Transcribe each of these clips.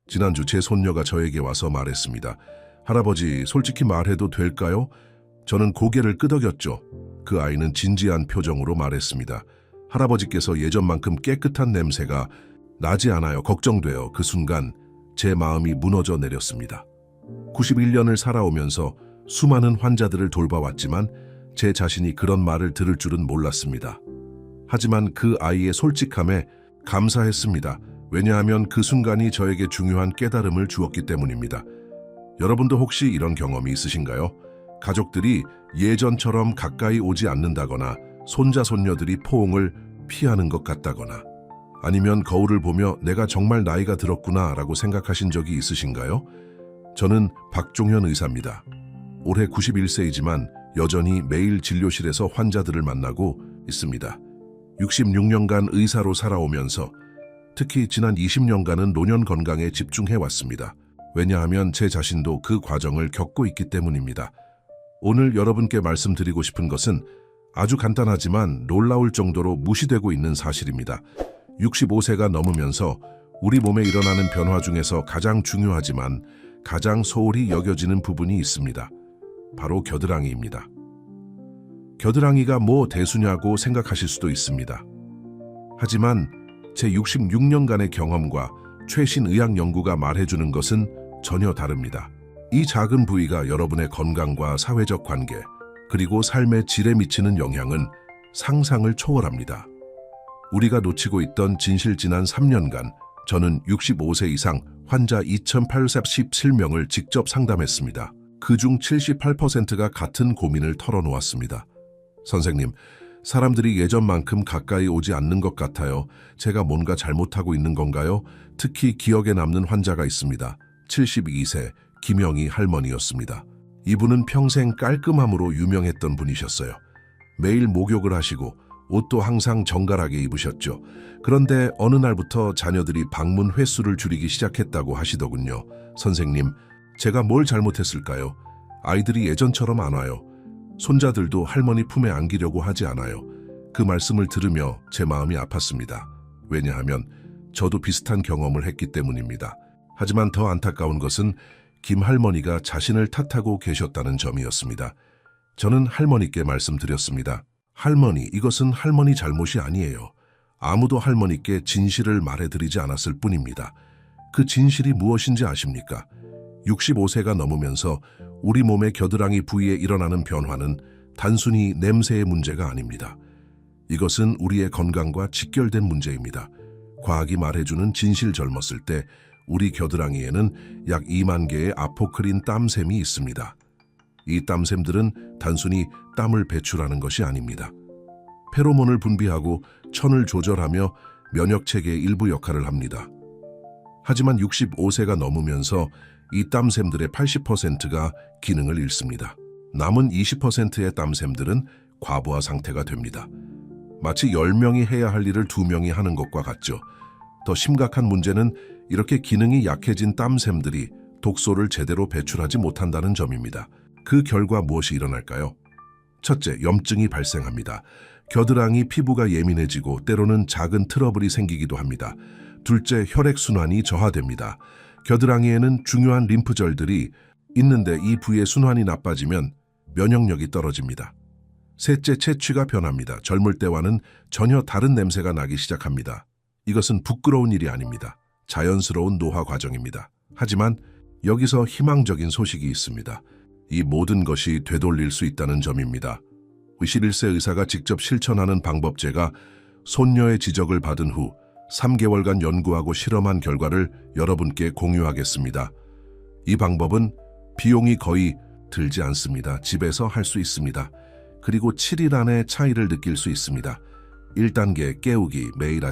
지난주 제 손녀가 저에게 와서 말했습니다. 할아버지, 솔직히 말해도 될까요? 저는 고개를 끄덕였죠. 그 아이는 진지한 표정으로 말했습니다. 할아버지께서 예전만큼 깨끗한 냄새가 나지 않아요. 걱정돼요. 그 순간 제 마음이 무너져 내렸습니다. 91년을 살아오면서 수많은 환자들을 돌봐왔지만 제 자신이 그런 말을 들을 줄은 몰랐습니다. 하지만 그 아이의 솔직함에 감사했습니다. 왜냐하면 그 순간이 저에게 중요한 깨달음을 주었기 때문입니다. 여러분도 혹시 이런 경험이 있으신가요? 가족들이 예전처럼 가까이 오지 않는다거나 손자 손녀들이 포옹을 피하는 것 같다거나 아니면 거울을 보며 내가 정말 나이가 들었구나 라고 생각하신 적이 있으신가요? 저는 박종현 의사입니다. 올해 91세이지만 여전히 매일 진료실에서 환자들을 만나고 있습니다. 66년간 의사로 살아오면서 특히 지난 20년간은 노년 건강에 집중해왔습니다. 왜냐하면 제 자신도 그 과정을 겪고 있기 때문입니다. 오늘 여러분께 말씀드리고 싶은 것은 아주 간단하지만 놀라울 정도로 무시되고 있는 사실입니다. 65세가 넘으면서 우리 몸에 일어나는 변화 중에서 가장 중요하지만 가장 소홀히 여겨지는 부분이 있습니다. 바로 겨드랑이입니다. 겨드랑이가 뭐 대수냐고 생각하실 수도 있습니다. 하지만 제 66년간의 경험과 최신 의학 연구가 말해주는 것은 전혀 다릅니다. 이 작은 부위가 여러분의 건강과 사회적 관계, 그리고 삶의 질에 미치는 영향은 상상을 초월합니다. 우리가 놓치고 있던 진실 지난 3년간 저는 65세 이상 환자 2,817명을 직접 상담했습니다. 그중 78%가 같은 고민을 털어놓았습니다. 선생님, 사람들이 예전만큼 가까이 오지 않는 것 같아요. 제가 뭔가 잘못하고 있는 건가요? 특히 기억에 남는 환자가 있습니다. 72세 김영희 할머니였습니다. 이분은 평생 깔끔함으로 유명했던 분이셨어요. 매일 목욕을 하시고 옷도 항상 정갈하게 입으셨죠. 그런데 어느 날부터 자녀들이 방문 횟수를 줄이기 시작했다고 하시더군요. 선생님, 제가 뭘 잘못했을까요? 아이들이 예전처럼 안 와요. 손자들도 할머니 품에 안기려고 하지 않아요. 그 말씀을 들으며 제 마음이 아팠습니다. 왜냐하면 저도 비슷한 경험을 했기 때문입니다. 하지만 더 안타까운 것은 김 할머니가 자신을 탓하고 계셨다는 점이었습니다. 저는 할머니께 말씀드렸습니다. 할머니, 이것은 할머니 잘못이 아니에요. 아무도 할머니께 진실을 말해드리지 않았을 뿐입니다. 그 진실이 무엇인지 아십니까? 65세가 넘으면서 우리 몸의 겨드랑이 부위에 일어나는 변화는 단순히 냄새의 문제가 아닙니다. 이것은 우리의 건강과 직결된 문제입니다. 과학이 말해주는 진실 젊었을 때 우리 겨드랑이에는 약 2만 개의 아포크린 땀샘이 있습니다. 이 땀샘들은 단순히 땀을 배출하는 것이 아닙니다. 페로몬을 분비하고 천을 조절하며 면역체계의 일부 역할을 합니다. 하지만 65세가 넘으면서 이 땀샘들의 80%가 기능을 잃습니다. 남은 20%의 땀샘들은 과부하 상태가 됩니다. 마치 10명이 해야 할 일을 2명이 하는 것과 같죠. 더 심각한 문제는 이렇게 기능이 약해진 땀샘들이 독소를 제대로 배출하지 못한다는 점입니다. 그 결과 무엇이 일어날까요? 첫째, 염증이 발생합니다. 겨드랑이 피부가 예민해지고 때로는 작은 트러블이 생기기도 합니다. 둘째, 혈액순환이 저하됩니다. 겨드랑이에는 중요한 림프절들이 있는데 이 부위의 순환이 나빠지면 면역력이 떨어집니다. 셋째, 채취가 변합니다. 젊을 때와는 전혀 다른 냄새가 나기 시작합니다. 이것은 부끄러운 일이 아닙니다. 자연스러운 노화 과정입니다. 하지만 여기서 희망적인 소식이 있습니다. 이 모든 것이 되돌릴 수 있다는 점입니다. 91세 의사가 직접 실천하는 방법제가 손녀의 지적을 받은 후 3개월간 연구하고 실험한 결과를 여러분께 공유하겠습니다. 이 방법은 비용이 거의 들지 않습니다. 집에서 할 수 있습니다. 그리고 7일 안에 차이를 느낄 수 있습니다. 1단계 깨우기. 매일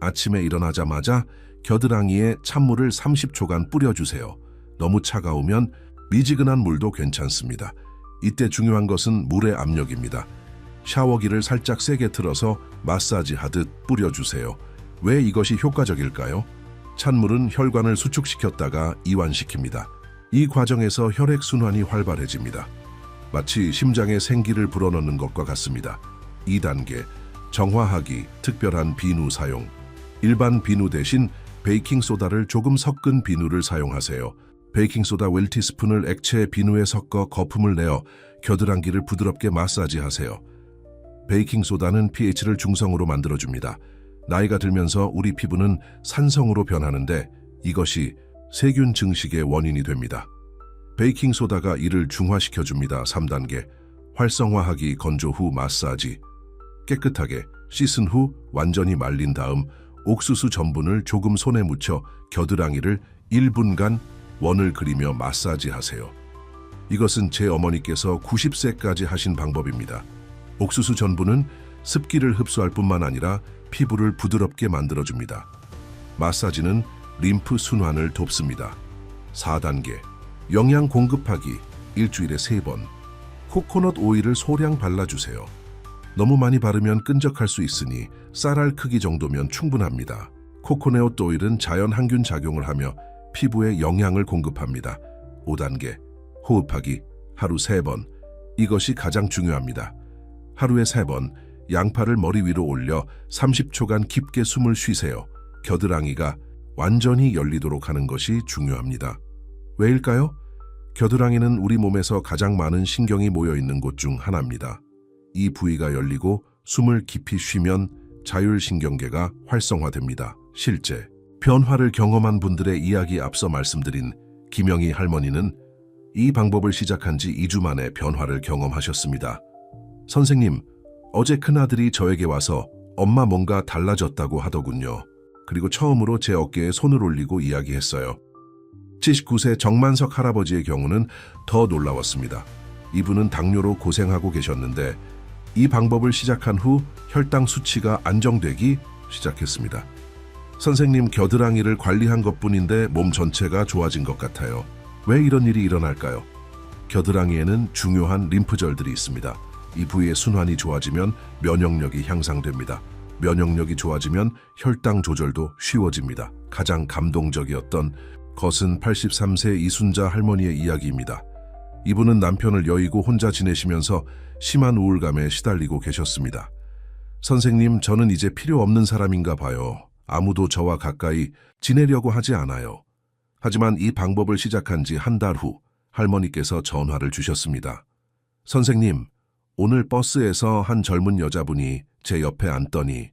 아침에 일어나자마자 겨드랑이에 찬물을 30초간 뿌려주세요. 너무 차가우면 미지근한 물도 괜찮습니다. 이때 중요한 것은 물의 압력입니다. 샤워기를 살짝 세게 틀어서 마사지하듯 뿌려주세요. 왜 이것이 효과적일까요? 찬물은 혈관을 수축시켰다가 이완시킵니다. 이 과정에서 혈액순환이 활발해집니다. 마치 심장에 생기를 불어넣는 것과 같습니다. 2단계 정화하기. 특별한 비누 사용. 일반 비누 대신 베이킹소다를 조금 섞은 비누를 사용하세요. 베이킹소다 1티스푼을 액체 비누에 섞어 거품을 내어 겨드랑이를 부드럽게 마사지하세요. 베이킹소다는 pH를 중성으로 만들어줍니다. 나이가 들면서 우리 피부는 산성으로 변하는데 이것이 세균 증식의 원인이 됩니다. 베이킹소다가 이를 중화시켜줍니다. 3단계 활성화하기 건조 후 마사지. 깨끗하게 씻은 후 완전히 말린 다음 옥수수 전분을 조금 손에 묻혀 겨드랑이를 1분간 원을 그리며 마사지하세요. 이것은 제 어머니께서 90세까지 하신 방법입니다. 옥수수 전분은 습기를 흡수할 뿐만 아니라 피부를 부드럽게 만들어줍니다. 마사지는 림프 순환을 돕습니다. 4단계 영양 공급하기 일주일에 3번 코코넛 오일을 소량 발라주세요. 너무 많이 바르면 끈적할 수 있으니 쌀알 크기 정도면 충분합니다. 코코넛 오일은 자연 항균 작용을 하며 피부에 영양을 공급합니다. 5단계 호흡하기 하루 3번. 이것이 가장 중요합니다. 하루에 3번 양팔을 머리 위로 올려 30초간 깊게 숨을 쉬세요. 겨드랑이가 완전히 열리도록 하는 것이 중요합니다. 왜일까요? 겨드랑이는 우리 몸에서 가장 많은 신경이 모여있는 곳 중 하나입니다. 이 부위가 열리고 숨을 깊이 쉬면 자율신경계가 활성화됩니다. 실제 변화를 경험한 분들의 이야기 앞서 말씀드린 김영희 할머니는 이 방법을 시작한 지 2주 만에 변화를 경험하셨습니다. 선생님, 어제 큰아들이 저에게 와서 엄마 뭔가 달라졌다고 하더군요. 그리고 처음으로 제 어깨에 손을 올리고 이야기했어요. 79세 정만석 할아버지의 경우는 더 놀라웠습니다. 이분은 당뇨로 고생하고 계셨는데 이 방법을 시작한 후 혈당 수치가 안정되기 시작했습니다. 선생님, 겨드랑이를 관리한 것뿐인데 몸 전체가 좋아진 것 같아요. 왜 이런 일이 일어날까요? 겨드랑이에는 중요한 림프절들이 있습니다. 이 부위의 순환이 좋아지면 면역력이 향상됩니다. 면역력이 좋아지면 혈당 조절도 쉬워집니다. 가장 감동적이었던 것은 83세 이순자 할머니의 이야기입니다. 이분은 남편을 여의고 혼자 지내시면서 심한 우울감에 시달리고 계셨습니다. 선생님, 저는 이제 필요 없는 사람인가 봐요. 아무도 저와 가까이 지내려고 하지 않아요. 하지만 이 방법을 시작한 지 한 달 후 할머니께서 전화를 주셨습니다. 선생님, 오늘 버스에서 한 젊은 여자분이 제 옆에 앉더니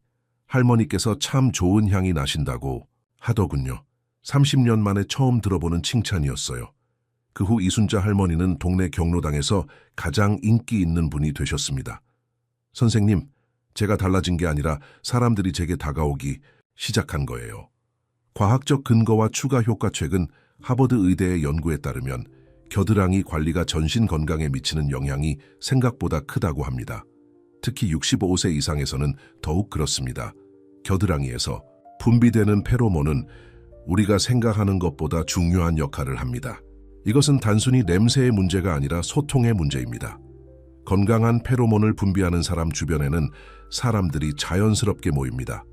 할머니께서 참 좋은 향이 나신다고 하더군요. 30년 만에 처음 들어보는 칭찬이었어요. 그 후 이순자 할머니는 동네 경로당에서 가장 인기 있는 분이 되셨습니다. 선생님, 제가 달라진 게 아니라 사람들이 제게 다가오기 시작한 거예요. 과학적 근거와 추가 효과. 최근 하버드 의대의 연구에 따르면 겨드랑이 관리가 전신 건강에 미치는 영향이 생각보다 크다고 합니다. 특히 65세 이상에서는 더욱 그렇습니다. 겨드랑이에서 분비되는 페로몬은 우리가 생각하는 것보다 중요한 역할을 합니다. 이것은 단순히 냄새의 문제가 아니라 소통의 문제입니다. 건강한 페로몬을 분비하는 사람 주변에는 사람들이 자연스럽게 모입니다.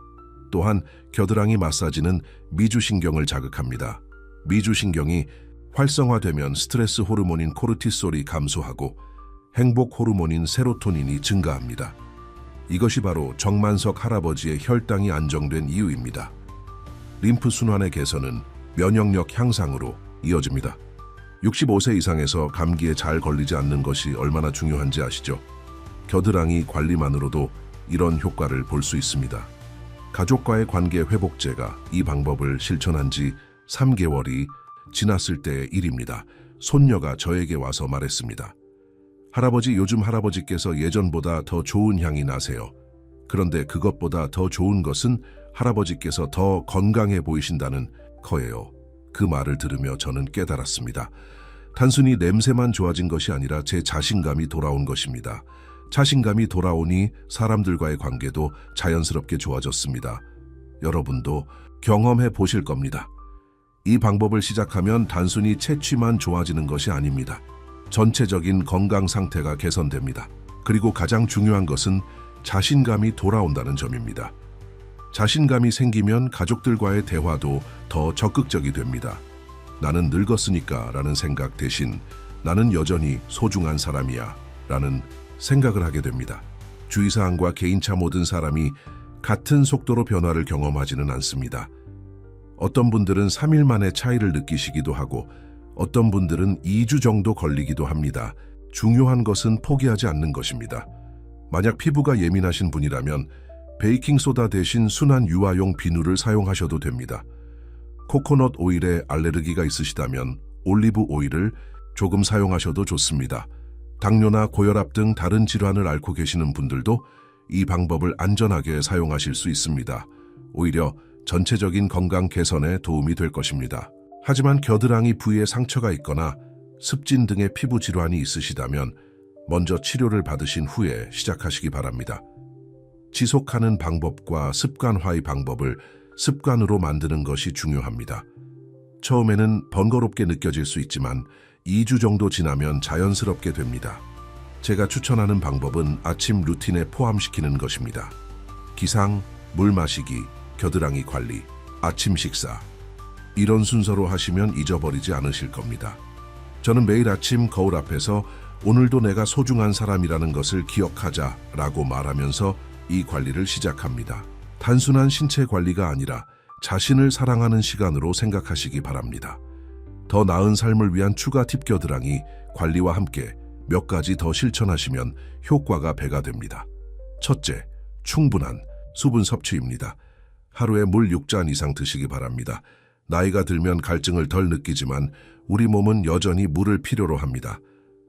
또한 겨드랑이 마사지는 미주신경을 자극합니다. 미주신경이 활성화되면 스트레스 호르몬인 코르티솔이 감소하고 행복 호르몬인 세로토닌이 증가합니다. 이것이 바로 정만석 할아버지의 혈당이 안정된 이유입니다. 림프 순환의 개선은 면역력 향상으로 이어집니다. 65세 이상에서 감기에 잘 걸리지 않는 것이 얼마나 중요한지 아시죠? 겨드랑이 관리만으로도 이런 효과를 볼 수 있습니다. 가족과의 관계 회복제가 이 방법을 실천한 지 3개월이 지났을 때의 일입니다. 손녀가 저에게 와서 말했습니다. 할아버지, 요즘 할아버지께서 예전보다 더 좋은 향이 나세요. 그런데 그것보다 더 좋은 것은 할아버지께서 더 건강해 보이신다는 거예요. 그 말을 들으며 저는 깨달았습니다. 단순히 냄새만 좋아진 것이 아니라 제 자신감이 돌아온 것입니다. 자신감이 돌아오니 사람들과의 관계도 자연스럽게 좋아졌습니다. 여러분도 경험해 보실 겁니다. 이 방법을 시작하면 단순히 체취만 좋아지는 것이 아닙니다. 전체적인 건강 상태가 개선됩니다. 그리고 가장 중요한 것은 자신감이 돌아온다는 점입니다. 자신감이 생기면 가족들과의 대화도 더 적극적이 됩니다. 나는 늙었으니까 라는 생각 대신 나는 여전히 소중한 사람이야 라는 생각을 하게 됩니다. 주의사항과 개인차 모든 사람이 같은 속도로 변화를 경험하지는 않습니다. 어떤 분들은 3일 만에 차이를 느끼시기도 하고 어떤 분들은 2주 정도 걸리기도 합니다. 중요한 것은 포기하지 않는 것입니다. 만약 피부가 예민하신 분이라면 베이킹소다 대신 순한 유화용 비누를 사용하셔도 됩니다. 코코넛 오일에 알레르기가 있으시다면 올리브 오일을 조금 사용하셔도 좋습니다. 당뇨나 고혈압 등 다른 질환을 앓고 계시는 분들도 이 방법을 안전하게 사용하실 수 있습니다. 오히려 전체적인 건강 개선에 도움이 될 것입니다. 하지만 겨드랑이 부위에 상처가 있거나 습진 등의 피부 질환이 있으시다면 먼저 치료를 받으신 후에 시작하시기 바랍니다. 지속하는 방법과 습관화의 방법을 습관으로 만드는 것이 중요합니다. 처음에는 번거롭게 느껴질 수 있지만 2주 정도 지나면 자연스럽게 됩니다. 제가 추천하는 방법은 아침 루틴에 포함시키는 것입니다. 기상, 물 마시기, 겨드랑이 관리, 아침 식사. 이런 순서로 하시면 잊어버리지 않으실 겁니다. 저는 매일 아침 거울 앞에서 오늘도 내가 소중한 사람이라는 것을 기억하자라고 말하면서 이 관리를 시작합니다. 단순한 신체 관리가 아니라 자신을 사랑하는 시간으로 생각하시기 바랍니다. 더 나은 삶을 위한 추가 팁 겨드랑이 관리와 함께 몇 가지 더 실천하시면 효과가 배가 됩니다. 첫째, 충분한 수분 섭취입니다. 하루에 물 6잔 이상 드시기 바랍니다. 나이가 들면 갈증을 덜 느끼지만 우리 몸은 여전히 물을 필요로 합니다.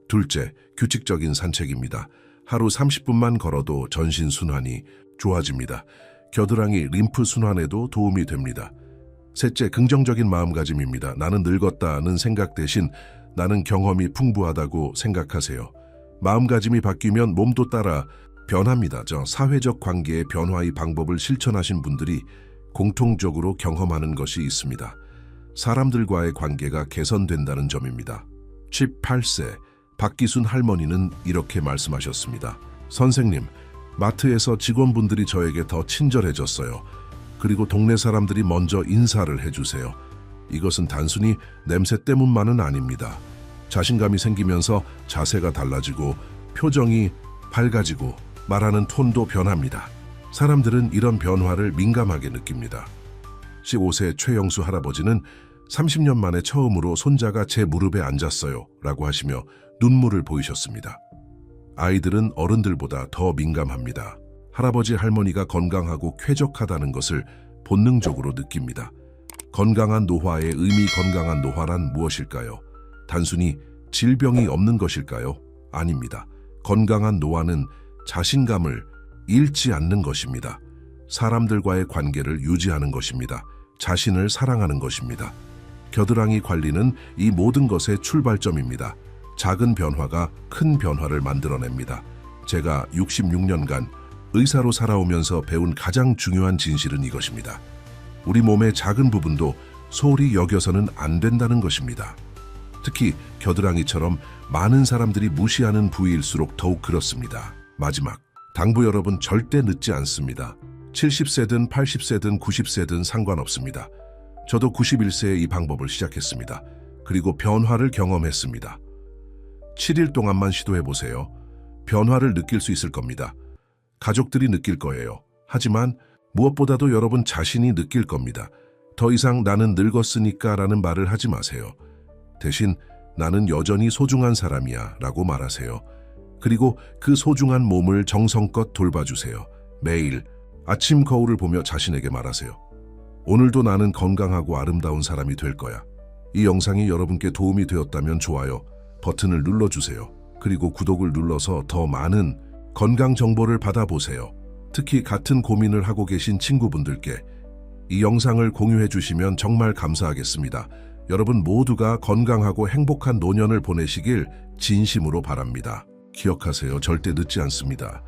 둘째, 규칙적인 산책입니다. 하루 30분만 걸어도 전신 순환이 좋아집니다. 겨드랑이 림프 순환에도 도움이 됩니다. 셋째, 긍정적인 마음가짐입니다. 나는 늙었다는 생각 대신 나는 경험이 풍부하다고 생각하세요. 마음가짐이 바뀌면 몸도 따라 변합니다. 사회적 관계의 변화의 방법을 실천하신 분들이 공통적으로 경험하는 것이 있습니다. 사람들과의 관계가 개선된다는 점입니다. 78세 박기순 할머니는 이렇게 말씀하셨습니다. 선생님, 마트에서 직원분들이 저에게 더 친절해졌어요. 그리고 동네 사람들이 먼저 인사를 해주세요. 이것은 단순히 냄새 때문만은 아닙니다. 자신감이 생기면서 자세가 달라지고 표정이 밝아지고 말하는 톤도 변합니다. 사람들은 이런 변화를 민감하게 느낍니다. 15세 최영수 할아버지는 30년 만에 처음으로 손자가 제 무릎에 앉았어요 라고 하시며 눈물을 보이셨습니다. 아이들은 어른들보다 더 민감합니다. 할아버지 할머니가 건강하고 쾌적하다는 것을 본능적으로 느낍니다. 건강한 노화의 의미, 건강한 노화란 무엇일까요? 단순히 질병이 없는 것일까요? 아닙니다. 건강한 노화는 자신감을 잃지 않는 것입니다. 사람들과의 관계를 유지하는 것입니다. 자신을 사랑하는 것입니다. 겨드랑이 관리는 이 모든 것의 출발점입니다. 작은 변화가 큰 변화를 만들어냅니다. 제가 66년간 의사로 살아오면서 배운 가장 중요한 진실은 이것입니다. 우리 몸의 작은 부분도 소홀히 여겨서는 안 된다는 것입니다. 특히 겨드랑이처럼 많은 사람들이 무시하는 부위일수록 더욱 그렇습니다. 마지막, 당부 여러분 절대 늦지 않습니다. 70세든 80세든 90세든 상관없습니다. 저도 91세에 이 방법을 시작했습니다. 그리고 변화를 경험했습니다. 7일 동안만 시도해보세요. 변화를 느낄 수 있을 겁니다. 가족들이 느낄 거예요. 하지만 무엇보다도 여러분 자신이 느낄 겁니다. 더 이상 나는 늙었으니까 라는 말을 하지 마세요. 대신 나는 여전히 소중한 사람이야 라고 말하세요. 그리고 그 소중한 몸을 정성껏 돌봐주세요. 매일 아침 거울을 보며 자신에게 말하세요. 오늘도 나는 건강하고 아름다운 사람이 될 거야. 이 영상이 여러분께 도움이 되었다면 좋아요 버튼을 눌러주세요. 그리고 구독을 눌러서 더 많은 건강 정보를 받아보세요. 특히 같은 고민을 하고 계신 친구분들께 이 영상을 공유해 주시면 정말 감사하겠습니다. 여러분 모두가 건강하고 행복한 노년을 보내시길 진심으로 바랍니다. 기억하세요. 절대 늦지 않습니다.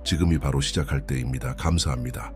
지금이 바로 시작할 때입니다. 감사합니다.